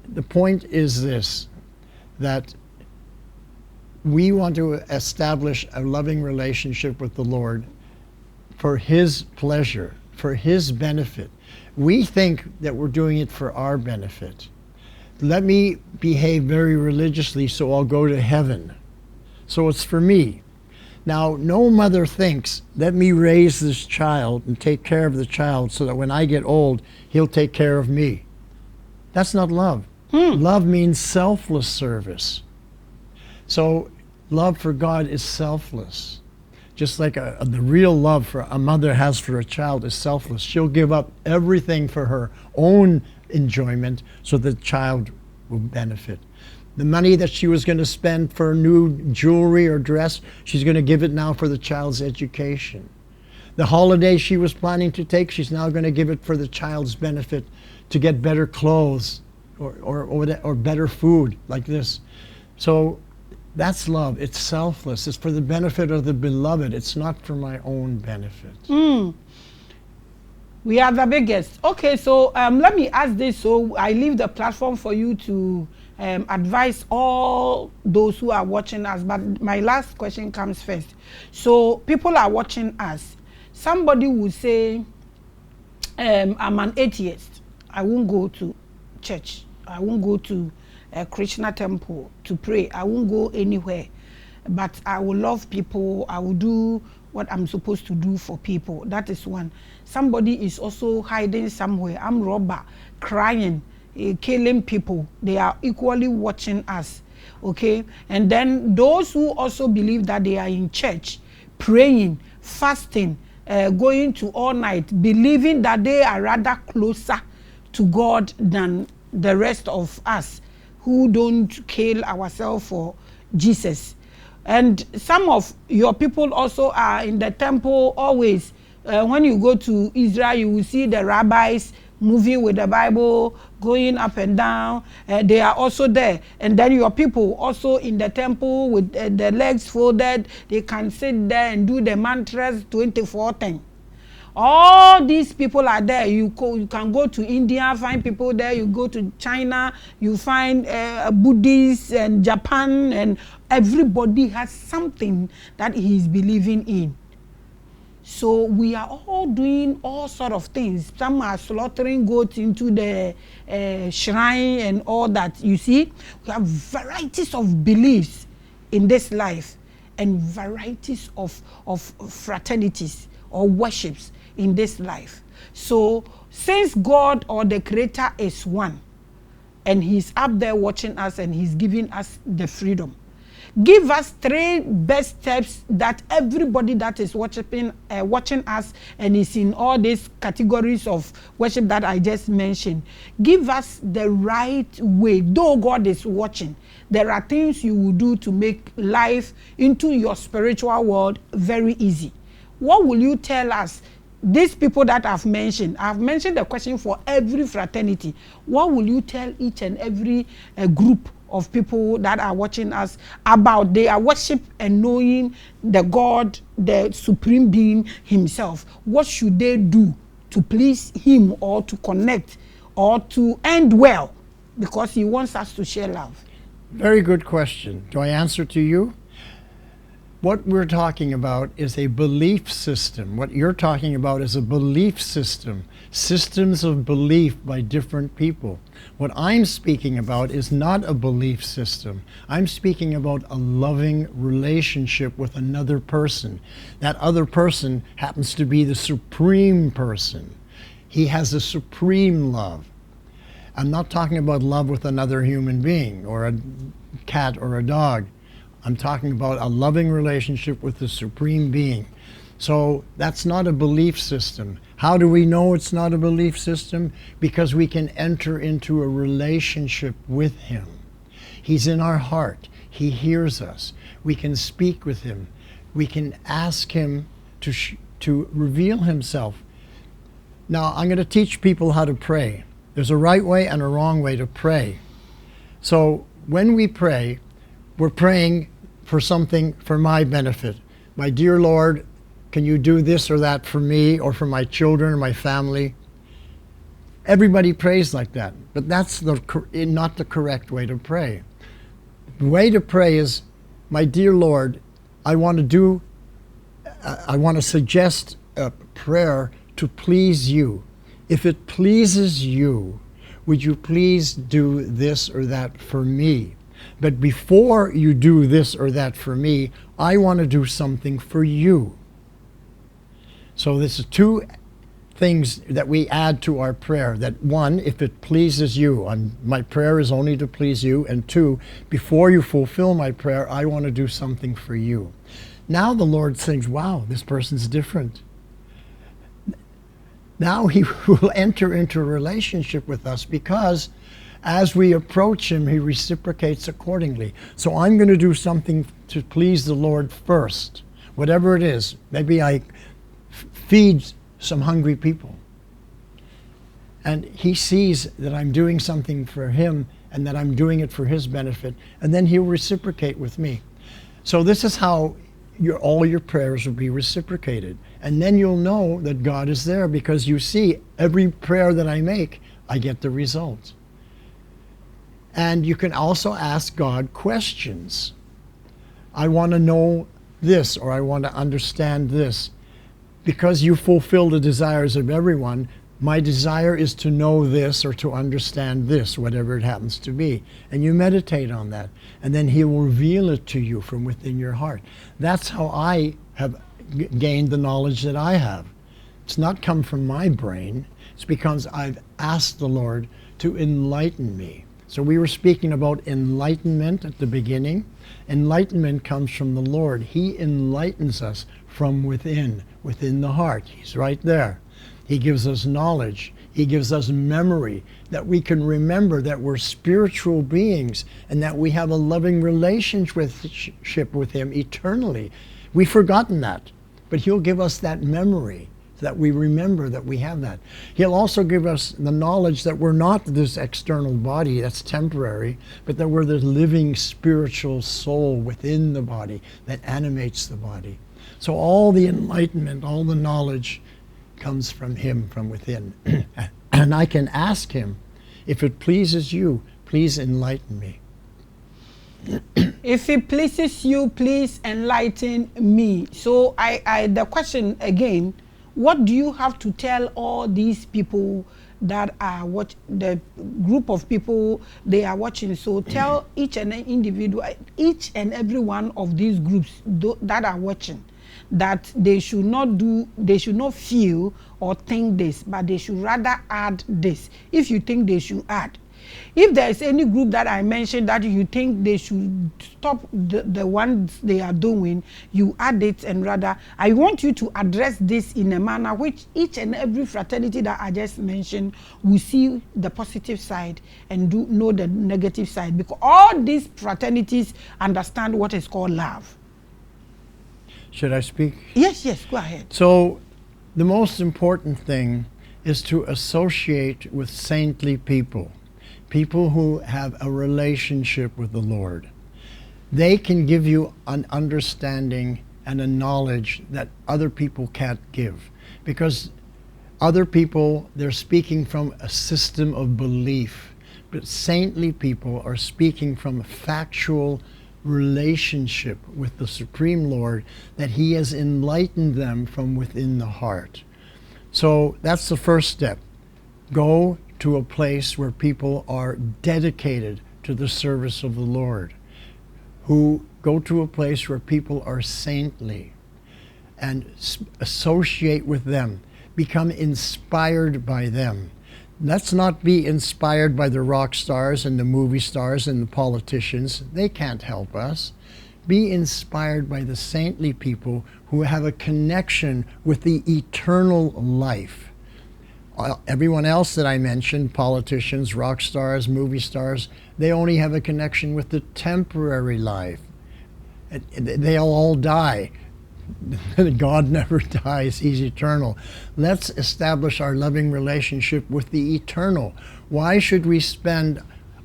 the point is this, that we want to establish a loving relationship with the Lord for his pleasure, for his benefit. We think that we're doing it for our benefit. Let me behave very religiously so I'll go to heaven. So it's for me. Now, no mother thinks, let me raise this child and take care of the child so that when I get old, he'll take care of me. That's not love. Love means selfless service. So love for God is selfless. Just like the real love for a mother has for a child is selfless. She'll give up everything for her own enjoyment so the child will benefit. The money that she was going to spend for new jewelry or dress, she's going to give it now for the child's education. The holiday she was planning to take, she's now going to give it for the child's benefit, to get better clothes or better food like this. So that's love. It's selfless. It's for the benefit of the beloved. It's not for my own benefit. We are the biggest. Okay, so let me ask this. So I leave the platform for you to advise all those who are watching us. But my last question comes first. So people are watching us. Somebody will say, I'm an atheist. I won't go to church. I won't go to a Krishna temple to pray. I won't go anywhere. But I will love people. I will do what I'm supposed to do for people. That is one. Somebody is also hiding somewhere. I'm robber, crying. killing people, they are equally watching us. Okay, and then those who also believe that they are in church, praying, fasting, going to all night, believing that they are rather closer to God than the rest of us who don't kill ourselves for Jesus. And some of your people also are in the temple always. When you go to Israel, you will see the rabbis moving with the Bible, going up and down. They are also there. And then your people also in the temple with the legs folded. They can sit there and do the mantras 24/10. All these people are there. You can go to India, find people there. You go to China, you find Buddhists and Japan, and everybody has something that he is believing in. So we are all doing all sort of things. Some are slaughtering goats into the shrine and all that. You see, we have varieties of beliefs in this life and varieties of fraternities or worships in this life. So since God or the Creator is one, and he's up there watching us and he's giving us the freedom, give us 3 best steps that everybody that is watching us and is in all these categories of worship that I just mentioned. Give us the right way. Though God is watching, there are things you will do to make life into your spiritual world very easy. What will you tell us? These people that I've mentioned the question for every fraternity. What will you tell each and every group of people that are watching us about their worship and knowing the God, the supreme being himself? What should they do to please him or to connect or to end well? Because he wants us to share love. Very good question. Do I answer to you? What we're talking about is a belief system. What you're talking about is a belief system, systems of belief by different people. What I'm speaking about is not a belief system. I'm speaking about a loving relationship with another person. That other person happens to be the supreme person. He has a supreme love. I'm not talking about love with another human being or a cat or a dog. I'm talking about a loving relationship with the Supreme Being. So that's not a belief system. How do we know it's not a belief system? Because we can enter into a relationship with him. He's in our heart. He hears us. We can speak with him. We can ask him to reveal himself. Now, I'm going to teach people how to pray. There's a right way and a wrong way to pray. So when we pray, we're praying for something for my benefit. My dear Lord, can you do this or that for me or for my children or my family? Everybody prays like that, but that's not the correct way to pray. The way to pray is, my dear Lord, I want to suggest a prayer to please you. If it pleases you, would you please do this or that for me? But before you do this or that for me, I want to do something for you. So this is 2 things that we add to our prayer. That 1, if it pleases you, my prayer is only to please you. And 2, before you fulfill my prayer, I want to do something for you. Now the Lord thinks, wow, this person's different. Now he will enter into a relationship with us because as we approach him, he reciprocates accordingly. So I'm going to do something to please the Lord first, whatever it is. Maybe I feed some hungry people. And he sees that I'm doing something for him and that I'm doing it for his benefit, and then he'll reciprocate with me. So this is how all your prayers will be reciprocated. And then you'll know that God is there because you see every prayer that I make, I get the result. And you can also ask God questions. I want to know this, or I want to understand this. Because you fulfill the desires of everyone, my desire is to know this or to understand this, whatever it happens to be. And you meditate on that. And then he will reveal it to you from within your heart. That's how I have gained the knowledge that I have. It's not come from my brain. It's because I've asked the Lord to enlighten me. So we were speaking about enlightenment at the beginning. Enlightenment comes from the Lord. He enlightens us from within the heart. He's right there. He gives us knowledge. He gives us memory, that we can remember that we're spiritual beings and that we have a loving relationship with Him eternally. We've forgotten that, but He'll give us that memory, that we remember that we have that. He'll also give us the knowledge that we're not this external body that's temporary, but that we're the living spiritual soul within the body that animates the body. So all the enlightenment, all the knowledge comes from Him, from within. And I can ask Him, if it pleases you, please enlighten me. If it pleases you, please enlighten me. So the question again, what do you have to tell all these people that are the group of people they are watching? So tell each and individual, each and every one of these groups that are watching, that they should not feel or think this, but they should rather add this. If you think they should add. If there is any group that I mentioned that you think they should stop the ones they are doing, you add it, and rather, I want you to address this in a manner which each and every fraternity that I just mentioned will see the positive side and know the negative side, because all these fraternities understand what is called love. Should I speak? Yes, go ahead. So the most important thing is to associate with saintly people. People who have a relationship with the Lord. They can give you an understanding and a knowledge that other people can't give. Because other people, they're speaking from a system of belief. But saintly people are speaking from a factual relationship with the Supreme Lord, that He has enlightened them from within the heart. So that's the first step. Go to a place where people are dedicated to the service of the Lord, who go to a place where people are saintly, and associate with them, become inspired by them. Let's not be inspired by the rock stars and the movie stars and the politicians. They can't help us. Be inspired by the saintly people who have a connection with the eternal life. Everyone else that I mentioned, politicians, rock stars, movie stars, they only have a connection with the temporary life. They'll all die. God never dies, He's eternal. Let's establish our loving relationship with the eternal. Why should we spend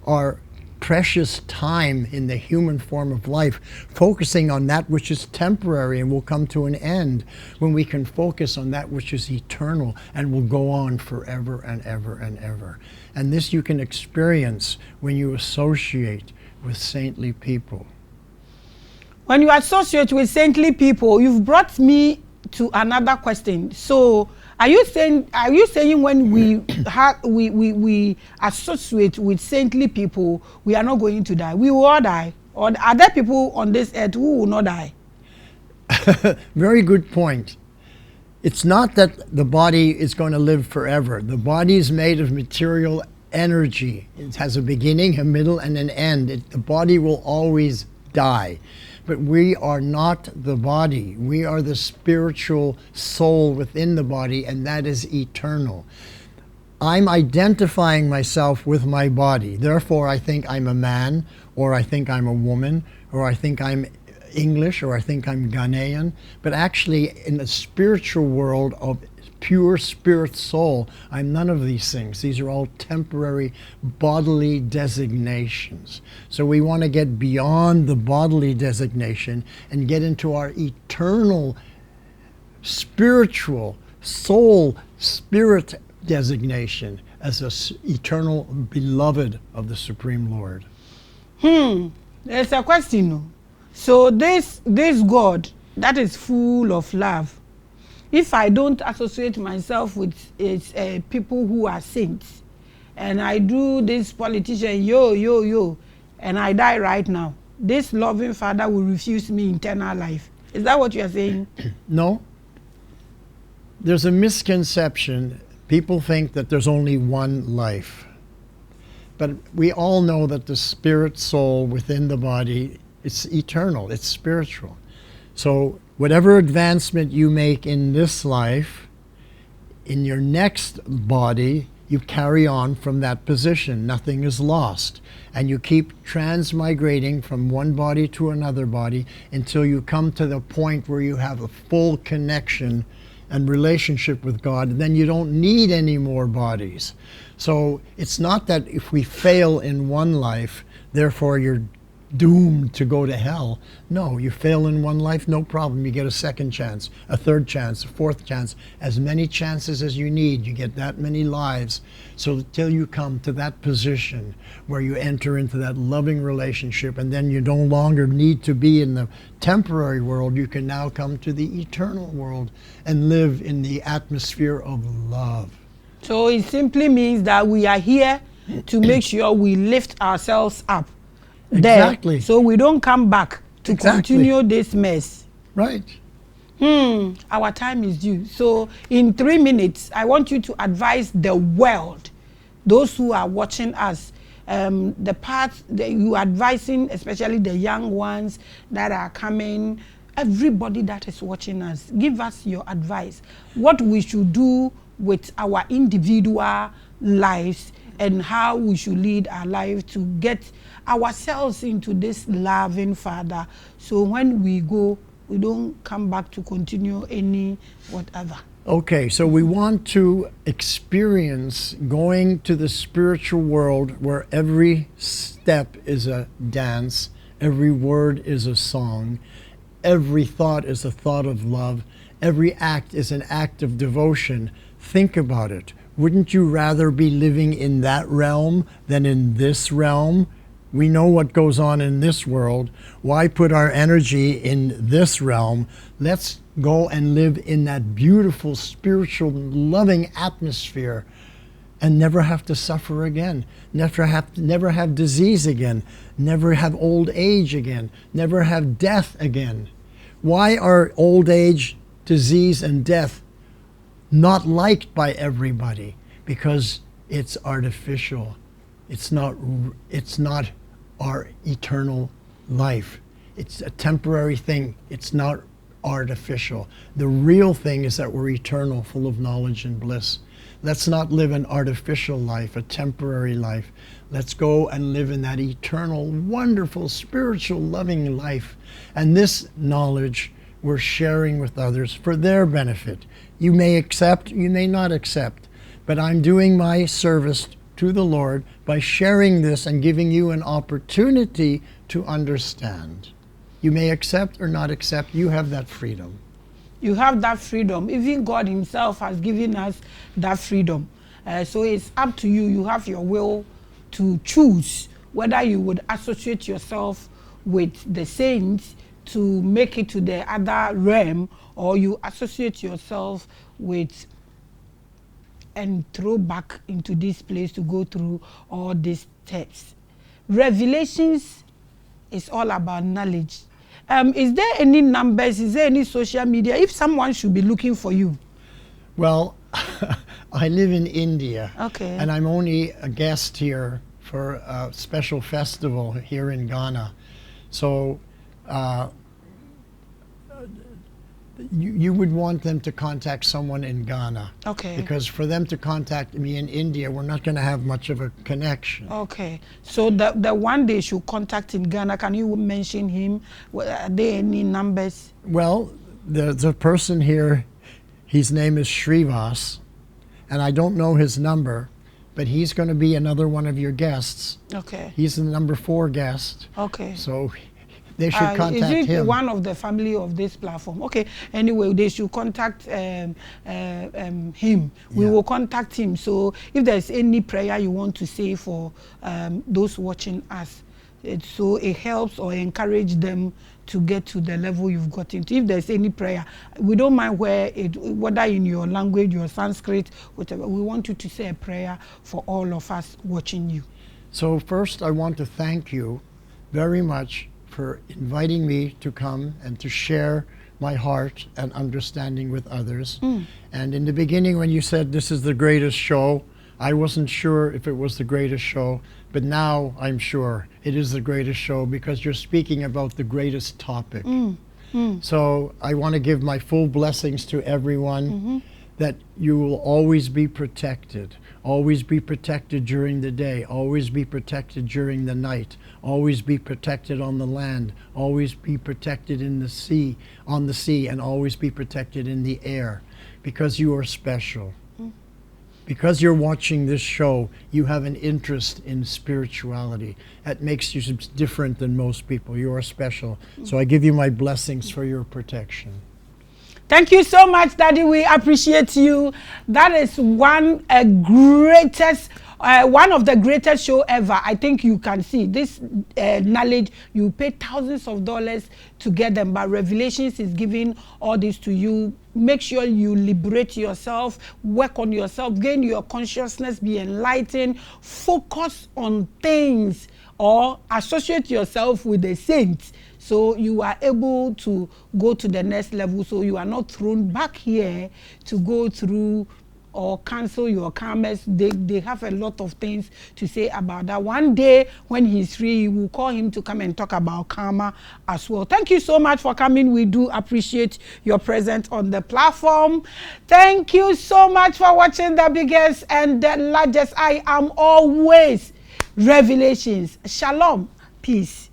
our precious time in the human form of life focusing on that which is temporary and will come to an end, when we can focus on that which is eternal and will go on forever and ever and ever? And this you can experience when you associate with saintly people. When you associate with saintly people, you've brought me to another question. So are you saying when we associate with saintly people, we are not going to die? We will all die. Or are there people on this earth who will not die? Very good point. It's not that the body is going to live forever. The body is made of material energy. It has a beginning, a middle, and an end. The body will always die. But we are not the body. We are the spiritual soul within the body, and that is eternal. I'm identifying myself with my body. Therefore, I think I'm a man, or I think I'm a woman, or I think I'm English, or I think I'm Ghanaian. But actually, in the spiritual world of pure spirit soul, I'm none of these things. These are all temporary bodily designations. So we want to get beyond the bodily designation and get into our eternal spiritual soul spirit designation as an eternal beloved of the Supreme Lord. There's a question. So this God that is full of love, if I don't associate myself with people who are saints, and I do this politician, and I die right now, this loving Father will refuse me eternal life. Is that what you are saying? No. There's a misconception. People think that there's only one life. But we all know that the spirit soul within the body, it's eternal, it's spiritual. So whatever advancement you make in this life, in your next body, you carry on from that position. Nothing is lost. And you keep transmigrating from one body to another body until you come to the point where you have a full connection and relationship with God. And then you don't need any more bodies. So it's not that if we fail in one life, therefore you're doomed to go to hell. No, you fail in one life, no problem. You get a second chance, a third chance, a fourth chance, as many chances as you need. You get that many lives. So till you come to that position where you enter into that loving relationship, and then you no longer need to be in the temporary world, you can now come to the eternal world and live in the atmosphere of love. So it simply means that we are here to make sure we lift ourselves up. Exactly. So we don't come back to continue this mess. Right. Our time is due. So in 3 minutes, I want you to advise the world, those who are watching us, the part that you are advising, especially the young ones that are coming, everybody that is watching us, give us your advice. What we should do with our individual lives and how we should lead our life to get ourselves into this loving Father. So when we go, we don't come back to continue any whatever. Okay, so we want to experience going to the spiritual world where every step is a dance, every word is a song, every thought is a thought of love, every act is an act of devotion. Think about it. Wouldn't you rather be living in that realm than in this realm? We know what goes on in this world. Why put our energy in this realm? Let's go and live in that beautiful, spiritual, loving atmosphere and never have to suffer again. Never have disease again. Never have old age again. Never have death again. Why are old age, disease, and death not liked by everybody? Because it's artificial. It's not our eternal life. It's a temporary thing. It's not artificial. The real thing is that we're eternal, full of knowledge and bliss. Let's not live an artificial life, a temporary life. Let's go and live in that eternal, wonderful, spiritual, loving life. And this knowledge we're sharing with others for their benefit. You may accept, you may not accept, but I'm doing my service to the Lord by sharing this and giving you an opportunity to understand. You may accept or not accept. You have that freedom. You have that freedom. Even God himself has given us that freedom. So it's up to you. You have your will to choose whether you would associate yourself with the saints to make it to the other realm, or you associate yourself with and throw back into this place to go through all these steps. Revelations is all about knowledge. Is there any numbers? Is there any social media? If someone should be looking for you. Well, I live in India. Okay. And I'm only a guest here for a special festival here in Ghana. So you would want them to contact someone in Ghana. Okay. Because for them to contact me in India, we're not going to have much of a connection. Okay. So the one they should contact in Ghana, can you mention him? Are there any numbers? Well, the person here, his name is Srivas, and I don't know his number, but he's going to be another one of your guests. Okay. He's the number 4 guest. Okay. So they should contact is it him. One of the family of this platform? Okay. Anyway, they should contact him. We will contact him. So if there's any prayer you want to say for those watching us, so it helps or encourage them to get to the level you've gotten to. If there's any prayer, we don't mind whether in your language, your Sanskrit, whatever. We want you to say a prayer for all of us watching you. So first, I want to thank you very much for inviting me to come and to share my heart and understanding with others. And in the beginning, when you said this is the greatest show, I wasn't sure if it was the greatest show, But now I'm sure it is the greatest show because you're speaking about the greatest topic. So I want to give my full blessings to everyone that you will always be protected. Always be protected during the day. Always be protected during the night. Always be protected on the land. Always be protected in the sea, on the sea, and always be protected in the air because you are special. Because you're watching this show, you have an interest in spirituality. That makes you different than most people. You are special. So I give you my blessings for your protection. Thank you so much, Daddy. We appreciate you. That is one of the greatest show ever. I think you can see this knowledge. You pay thousands of dollars to get them, but Revelations is giving all this to you. Make sure you liberate yourself, work on yourself, gain your consciousness, be enlightened, focus on things, or associate yourself with the saints. So you are able to go to the next level, so you are not thrown back here to go through or cancel your karmas. They have a lot of things to say about that. One day when he's free, we'll call him to come and talk about karma as well. Thank you so much for coming. We do appreciate your presence on the platform. Thank you so much for watching the biggest and the largest. I am always Revelations. Shalom. Peace.